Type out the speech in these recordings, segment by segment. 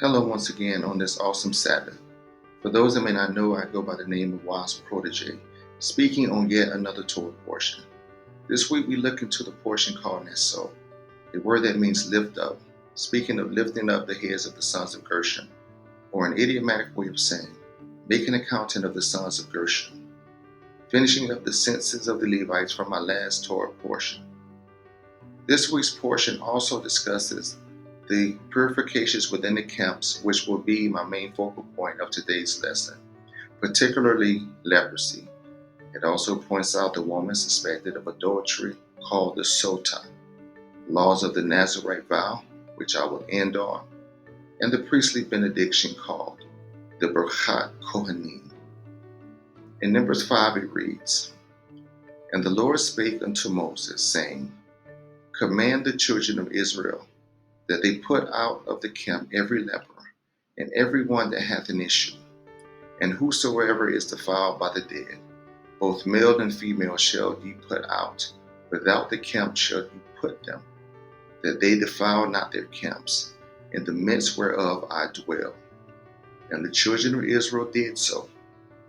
Hello once again on this awesome Sabbath. For those that may not know, I go by the name of Wise Protege, speaking on yet another Torah portion. This week we look into the portion called Nasso, a word that means lift up, speaking of lifting up the heads of the sons of Gershon, or an idiomatic way of saying, make an accounting of the sons of Gershon, finishing up the census of the Levites from my last Torah portion. This week's portion also discusses the purifications within the camps, which will be my main focal point of today's lesson, particularly leprosy. It also points out the woman suspected of adultery called the sota, laws of the Nazarite vow, which I will end on, and the priestly benediction called the Birchat Kohanim. In Numbers 5 it reads, And the Lord spake unto Moses, saying, Command the children of Israel that they put out of the camp every leper, and every one that hath an issue, and whosoever is defiled by the dead, both male and female shall ye put out, without the camp shall ye put them, that they defile not their camps, in the midst whereof I dwell. And the children of Israel did so,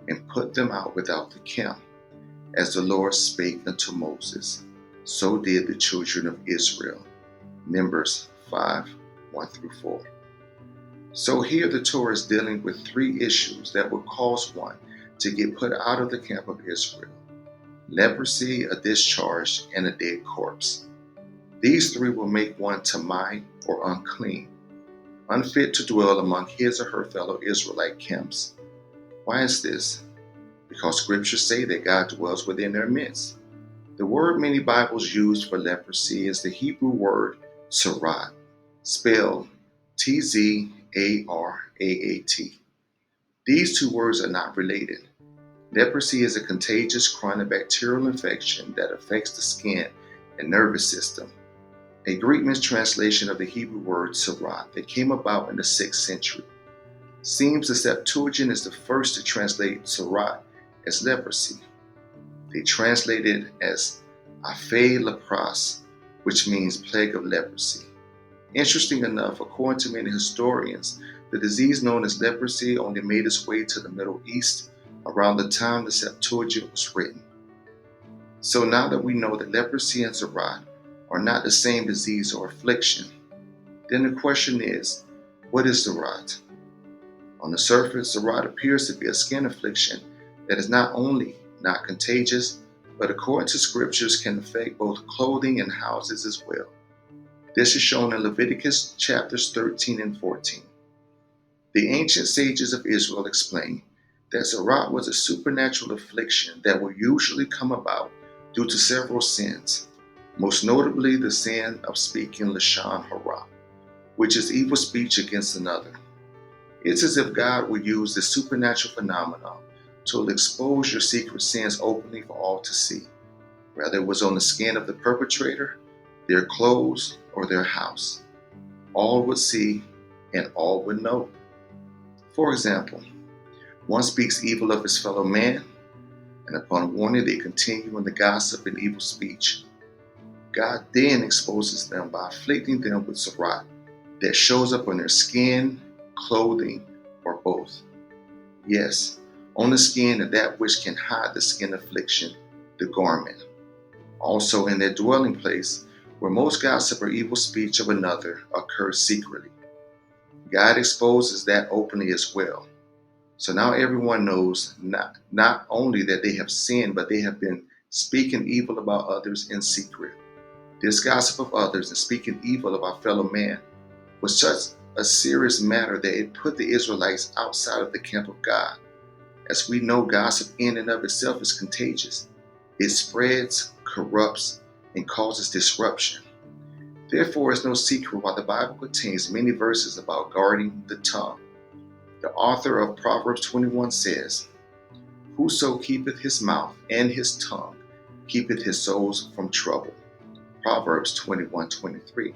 and put them out without the camp, as the Lord spake unto Moses. So did the children of Israel. Numbers 5, 1-4. So here the Torah is dealing with three issues that would cause one to get put out of the camp of Israel: leprosy, a discharge, and a dead corpse. These three will make one tamai, or unclean, unfit to dwell among his or her fellow Israelite camps. Why is this? Because scriptures say that God dwells within their midst. The word many Bibles use for leprosy is the Hebrew word Tzaraat, spelled Tzaraat. These two words are not related. Leprosy is a contagious chronic bacterial infection that affects the skin and nervous system. A Greek mistranslation of the Hebrew word Tzaraat that came about in the 6th century. Seems the Septuagint is the first to translate Tzaraat as leprosy. They translate it as afflicted lepros, which means plague of leprosy. Interesting enough, according to many historians, the disease known as leprosy only made its way to the Middle East around the time the Septuagint was written. So now that we know that leprosy and Tzaraat are not the same disease or affliction, then the question is, what is Tzaraat? On the surface, Tzaraat appears to be a skin affliction that is not only not contagious, but according to scriptures can affect both clothing and houses as well. This is shown in Leviticus chapters 13 and 14. The ancient sages of Israel explain that Tzaraat was a supernatural affliction that will usually come about due to several sins, most notably the sin of speaking Lashon Hara, which is evil speech against another. It's as if God would use this supernatural phenomenon to expose your secret sins openly for all to see, whether it was on the skin of the perpetrator, their clothes, or their house. All would see and all would know. For example, one speaks evil of his fellow man, and upon warning they continue in the gossip and evil speech. God then exposes them by afflicting them with Tzaraat that shows up on their skin, clothing, or both. Yes, on the skin and that which can hide the skin affliction, the garment. Also in their dwelling place, where most gossip or evil speech of another occurs secretly. God exposes that openly as well. So now everyone knows not only that they have sinned, but they have been speaking evil about others in secret. This gossip of others and speaking evil of our fellow man was such a serious matter that it put the Israelites outside of the camp of God. As we know, gossip in and of itself is contagious. It spreads, corrupts, and causes disruption. Therefore, it's no secret why the Bible contains many verses about guarding the tongue. The author of Proverbs 21 says, Whoso keepeth his mouth and his tongue keepeth his souls from trouble. Proverbs 21:23.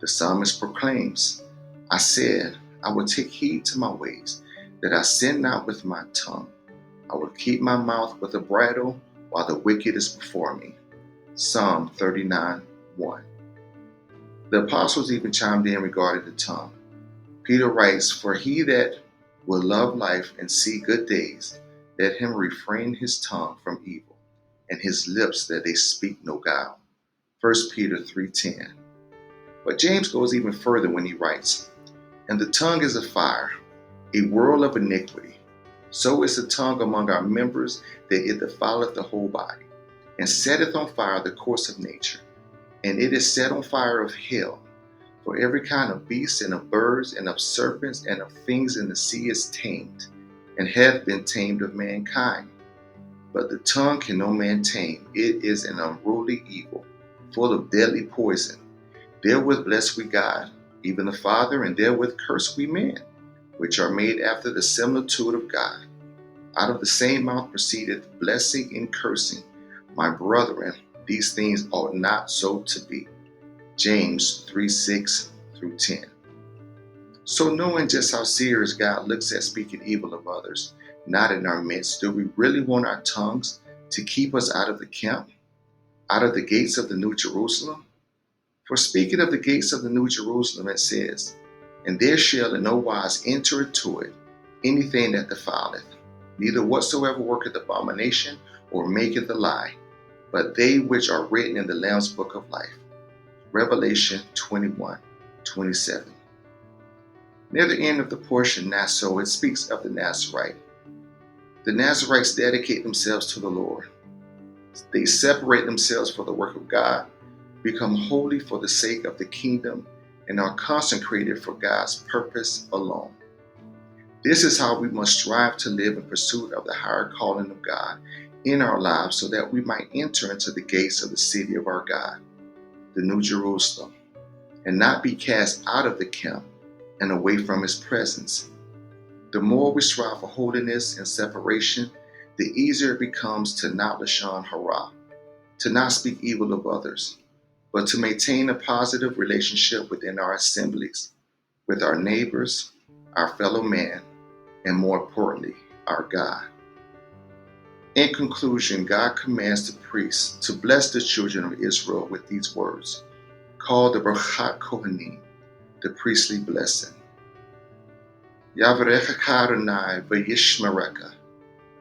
The psalmist proclaims, I said, I will take heed to my ways, that I sin not with my tongue. I will keep my mouth with a bridle while the wicked is before me. Psalm 39:1. The apostles even chimed in regarding the tongue. Peter writes, "For he that will love life and see good days, let him refrain his tongue from evil, and his lips that they speak no guile." 1 Peter 3:10. But James goes even further when he writes, "And the tongue is a fire, a world of iniquity. So is the tongue among our members, that it defileth the whole body, and setteth on fire the course of nature, and it is set on fire of hell. For every kind of beast, and of birds, and of serpents, and of things in the sea is tamed, and hath been tamed of mankind. But the tongue can no man tame. It is an unruly evil, full of deadly poison. Therewith bless we God, even the Father, and therewith curse we men, which are made after the similitude of God. Out of the same mouth proceedeth blessing and cursing. My brethren, these things ought not so to be." James 3:6-10. So knowing just how serious God looks at speaking evil of others, not in our midst, do we really want our tongues to keep us out of the camp, out of the gates of the New Jerusalem? For speaking of the gates of the New Jerusalem, it says, "And there shall in no wise enter into it anything that defileth, neither whatsoever worketh abomination or maketh a lie, but they which are written in the Lamb's book of life." Revelation 21:27. Near the end of the portion, Nasso, it speaks of the Nazarite. The Nazarites dedicate themselves to the Lord. They separate themselves for the work of God, become holy for the sake of the kingdom, and are consecrated for God's purpose alone. This is how we must strive to live in pursuit of the higher calling of God in our lives, so that we might enter into the gates of the city of our God, the New Jerusalem, and not be cast out of the camp and away from his presence. The more we strive for holiness and separation, the easier it becomes to not lashon hara, to not speak evil of others, but to maintain a positive relationship within our assemblies, with our neighbors, our fellow man, and more importantly, our God. In conclusion, God commands the priests to bless the children of Israel with these words, called the Brachat Kohanim, the priestly blessing. Yavarecha Adonai v'yishmereka,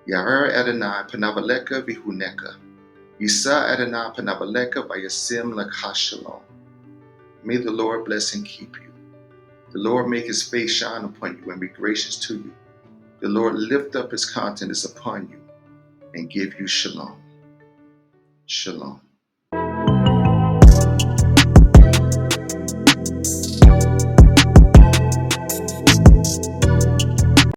Ya'er Adonai panavaleka v'huneka, Yisa Adonai panavaleka v'yasim lecha shalom. May the Lord bless and keep you. The Lord make his face shine upon you and be gracious to you. The Lord lift up his countenance upon you and give you shalom. Shalom.